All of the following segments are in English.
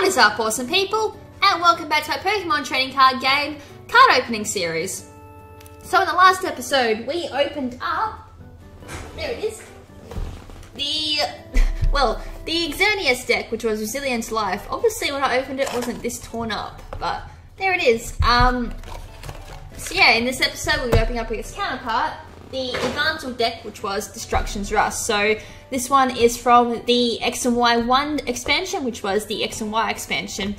What is up, awesome people? And welcome back to my Pokemon trading card game card opening series. So in the last episode, we opened up, there it is, the Xerneas deck, which was Resilient Life. Obviously when I opened it, it wasn't this torn up, but there it is. So yeah, in this episode we'll be opening up its counterpart, the Yveltal deck, which was Destruction's Rust. So this one is from the XY1 expansion, which was the X and Y expansion,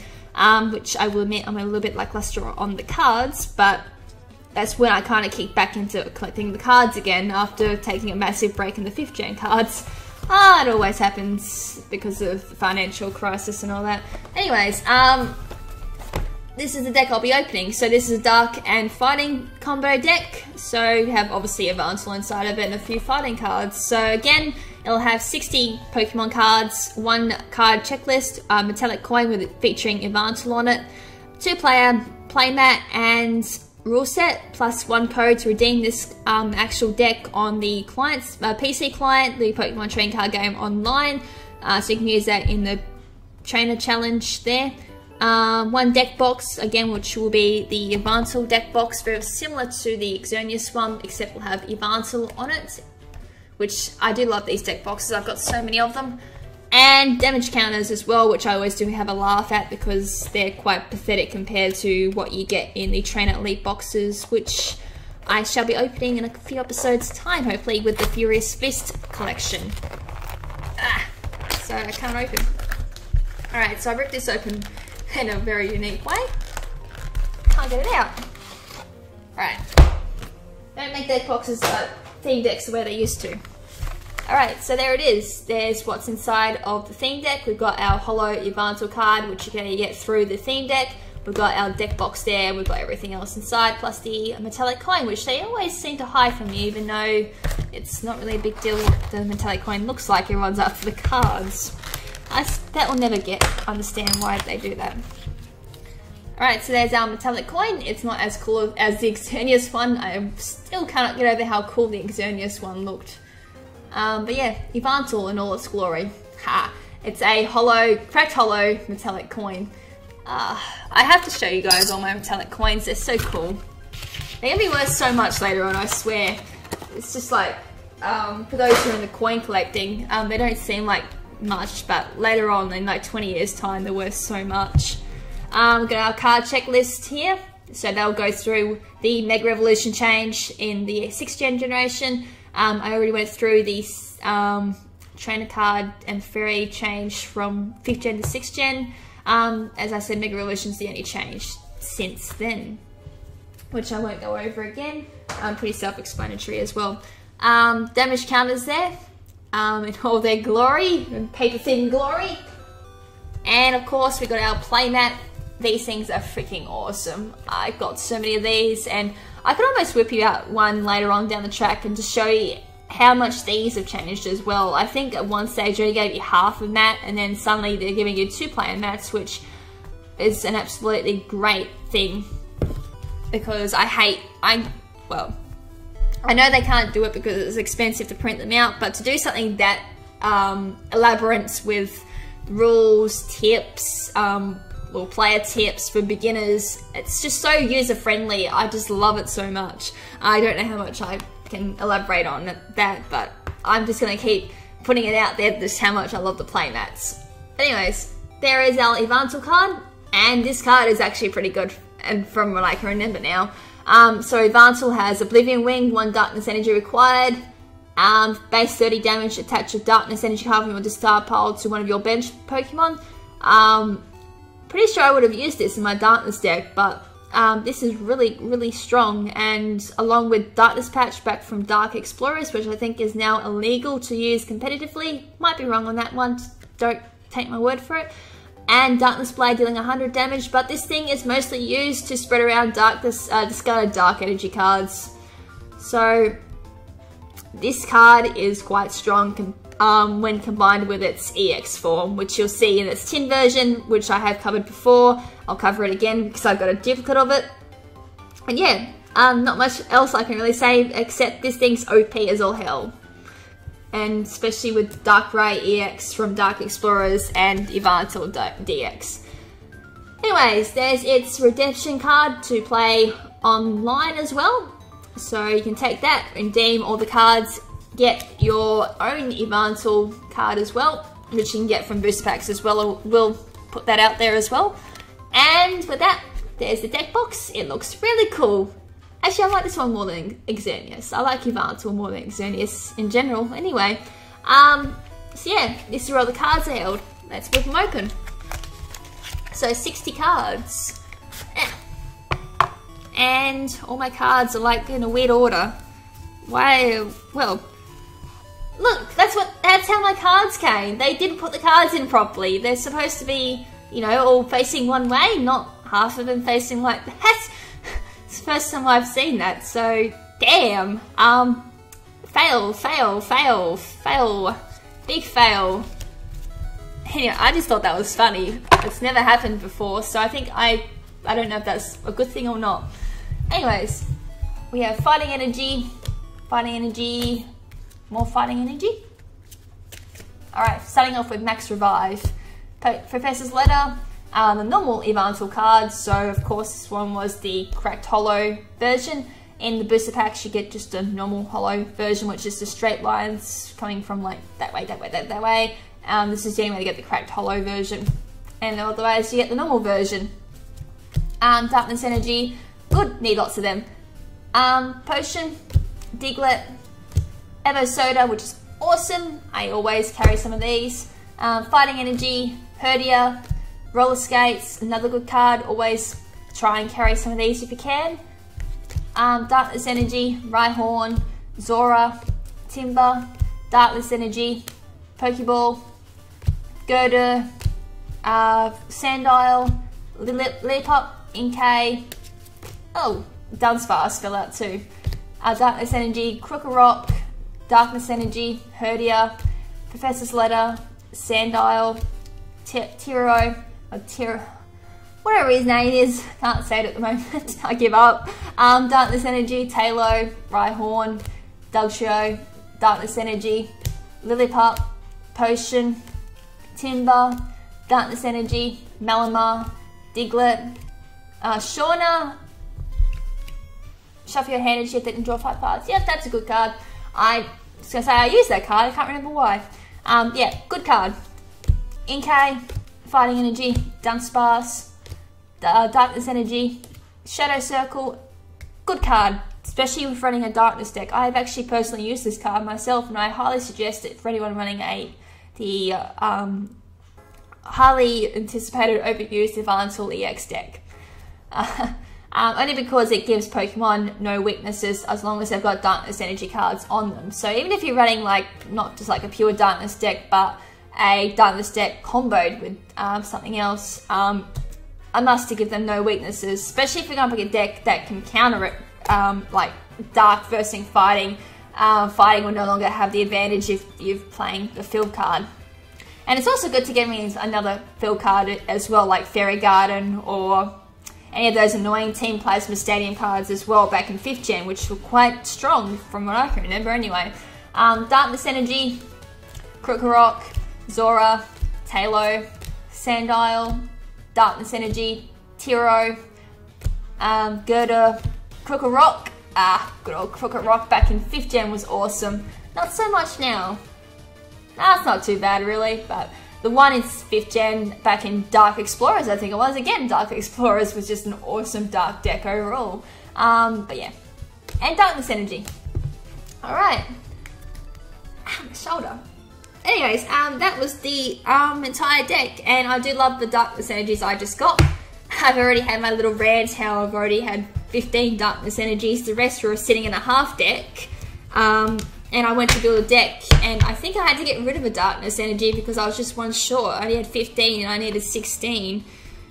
which I will admit I'm a little bit lackluster on the cards, but that's when I kind of kicked back into collecting the cards again after taking a massive break in the 5th gen cards. It always happens because of the financial crisis and all that. Anyways, this is the deck I'll be opening. So this is a dark and fighting combo deck. So you have obviously a Yveltal inside of it and a few fighting cards. So again, it'll have 60 Pokemon cards, 1 card checklist, metallic coin featuring Yveltal on it, 2-player playmat and rule set, plus 1 code to redeem this actual deck on the client's PC client, the Pokemon trading card game online. So you can use that in the trainer challenge there. 1 deck box, again, which will be the Yveltal deck box, very similar to the Xerneas one, except we'll have Yveltal on it, which I do love these deck boxes. I've got so many of them. And damage counters as well, which I always do have a laugh at because they're quite pathetic compared to what you get in the Trainer Elite boxes, which I shall be opening in a few episodes' time, hopefully, with the Furious Fist collection. So I can't open. Alright, so I ripped this open in a very unique way. Can't get it out. Alright. Don't make deck boxes theme decks the way they used to. Alright, so there it is. There's what's inside of the theme deck. We've got our holo Yveltal card, which you can get through the theme deck. We've got our deck box there. We've got everything else inside, plus the metallic coin, which they always seem to hide from you, even though it's not really a big deal what the metallic coin looks like. Everyone's after the cards. That will never understand why they do that. Alright, so there's our metallic coin. It's not as cool as the Xerneas one. I still cannot get over how cool the Xerneas one looked. But yeah, Yveltal in all its glory. It's a cracked hollow metallic coin. I have to show you guys all my metallic coins. They're so cool. They're gonna be worth so much later on, I swear. It's just like, for those who are into coin collecting, they don't seem like much, but later on in like 20 years time they're worth so much. We've got our card checklist here, so they'll go through the Mega Revolution change in the 6th gen generation. I already went through the trainer card and fairy change from 5th gen to 6th gen. As I said, Mega Revolution's the only change since then, which I won't go over again. Pretty self-explanatory as well. Damage counters there. In all their glory, and paper thin glory. And of course we got our playmat. These things are freaking awesome. I've got so many of these, and I could almost whip you out one later on down the track and just show you how much these have changed as well. I think at one stage they gave you half a mat, and then suddenly they're giving you 2-player mats, which is an absolutely great thing, because I know they can't do it because it's expensive to print them out, but to do something that elaborate with rules, tips, or player tips for beginners, it's just so user-friendly. I just love it so much. I don't know how much I can elaborate on that, but I'm just going to keep putting it out there just how much I love the playmats. Anyways, there is our Yveltal card, and this card is actually pretty good, and from what I can remember now. So Yveltal has Oblivion Wing, 1 Darkness Energy required, base 30 damage, attach a Darkness Energy card from your discard pile to one of your bench Pokemon. Pretty sure I would have used this in my Darkness deck, but this is really, really strong, and along with Darkness Patch back from Dark Explorers, which I think is now illegal to use competitively. Might be wrong on that one, don't take my word for it. And Darkness Blade dealing 100 damage, but this thing is mostly used to spread around discarded Dark Energy cards. So this card is quite strong when combined with its EX form, which you'll see in its tin version, which I have covered before. I'll cover it again because I've got a duplicate of it. And yeah, not much else I can really say except this thing's OP as all hell. and especially with Darkrai EX from Dark Explorers and Yveltal DX. Anyways, there's its redemption card to play online as well. So you can take that, redeem all the cards, get your own Yveltal card as well, which you can get from booster packs as well. We'll put that out there as well. And with that, there's the deck box. It looks really cool. Actually, I like this one more than Xerneas. I like Yveltal more than Xerneas in general anyway. So yeah, this is where all the cards are held. Let's whip them open. So 60 cards. And all my cards are like in a weird order. Why? Well, look, that's how my cards came. They didn't put the cards in properly. They're supposed to be, you know, all facing one way, not half of them facing like that. It's the first time I've seen that, so damn. Fail. Big fail. Anyway, I just thought that was funny. It's never happened before, so I think I don't know if that's a good thing or not. Anyways, we have fighting energy, more fighting energy. Alright, starting off with Max Revive. Professor's Letter, the normal Yveltal cards, so of course this one was the cracked hollow version. In the booster packs you get just a normal hollow version, which is the straight lines coming from like that way. This is the only way to get the cracked hollow version. And otherwise you get the normal version. Darkness Energy, good, need lots of them. Potion, Diglett, Evo Soda, which is awesome. I always carry some of these. Fighting Energy, Herdia, Roller Skates, another good card. Always try and carry some of these if you can. Darkness Energy, Rhyhorn, Zora, Timber, Darkness Energy, Pokeball, Gerda, Sandile, Lillipup, Inkay. Oh, Dunsparce fell out too. Darkness Energy, Krokorok, Darkness Energy, Herdia, Professor's Letter, Sandile, Tiro, whatever his name is, can't say it at the moment, I give up. Darkness Energy, Talo, Rhyhorn, Dugtrio, Darkness Energy, Lillipup, Potion, Timber, Darkness Energy, Malamar, Diglett, Shauna, Shuffle Your Hand and shift it and draw 5 cards. Yeah, that's a good card. I was going to say I used that card, I can't remember why. Yeah, good card. Inkay, Fighting Energy, Dunsparce, Darkness Energy, Shadow Circle, good card, especially with running a Darkness deck. I have actually personally used this card myself, and I highly suggest it for anyone running the highly anticipated overused Yveltal EX deck. Only because it gives Pokemon no weaknesses as long as they've got Darkness Energy cards on them. So even if you're running like not just like a pure Darkness deck, but a Darkness deck comboed with something else, a must to give them no weaknesses, especially if you're going to pick a deck that can counter it, like Dark versus Fighting. Fighting will no longer have the advantage if you're playing the field card. And it's also good to get me another field card as well, like Fairy Garden or any of those annoying Team Plasma Stadium cards as well back in 5th Gen, which were quite strong from what I can remember anyway. Darkness Energy, Krokorok, Zora, Talo, Sandile, Darkness Energy, Tiro, Gerda, Krokorok. Good old Krokorok back in 5th Gen was awesome. Not so much now. That's not too bad really, but the one in 5th Gen back in Dark Explorers, I think it was. Again, Dark Explorers was just an awesome Dark deck overall. But yeah. And Darkness Energy. Alright. My shoulder. Anyways, that was the entire deck, and I do love the Darkness Energies I just got. I've already had my little rant how I've already had 15 Darkness Energies. The rest were sitting in a half deck. And I went to build a deck, and I think I had to get rid of a Darkness Energy because I was just one short. I only had 15 and I needed 16.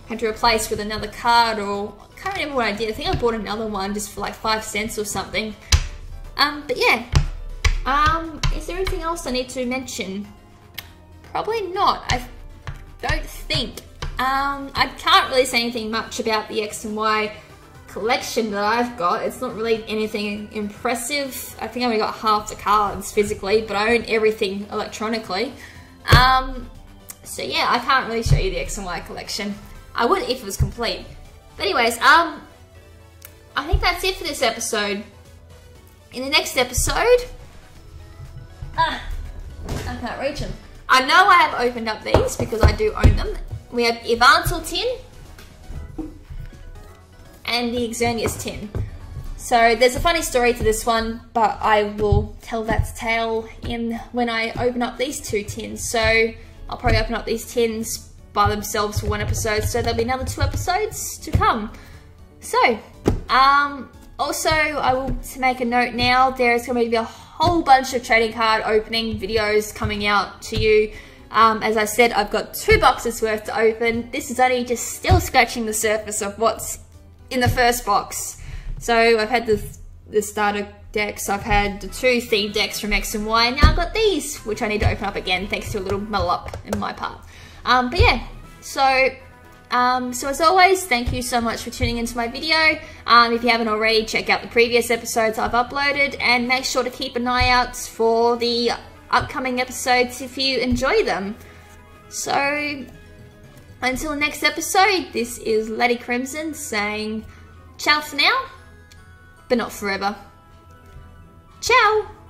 Had to replace with another card, or I can't remember what I did. I think I bought another one just for like 5 cents or something. But yeah. Is there anything else I need to mention? Probably not. I don't think. I can't really say anything much about the X and Y collection that I've got. It's not really anything impressive. I think I only got half the cards physically, but I own everything electronically. So yeah, I can't really show you the X and Y collection. I would if it was complete. But anyways, I think that's it for this episode. In the next episode, I can't reach them. I know I have opened up these because I do own them. We have Yveltal tin and the Xerneas tin. So there's a funny story to this one, but I will tell that tale when I open up these two tins. So I'll probably open up these tins by themselves for one episode, so there'll be another 2 episodes to come. So, also I will make a note now, there's going to be a whole bunch of trading card opening videos coming out to you. As I said, I've got 2 boxes worth to open. This is only just still scratching the surface of what's in the first box. So I've had the starter decks, I've had the 2 theme decks from XY, and now I've got these, which I need to open up again thanks to a little muddle up in my part. But yeah, so as always, thank you so much for tuning into my video. If you haven't already, check out the previous episodes I've uploaded, and make sure to keep an eye out for the upcoming episodes if you enjoy them. So, until the next episode, this is Lady KrimZen saying ciao for now, but not forever. Ciao!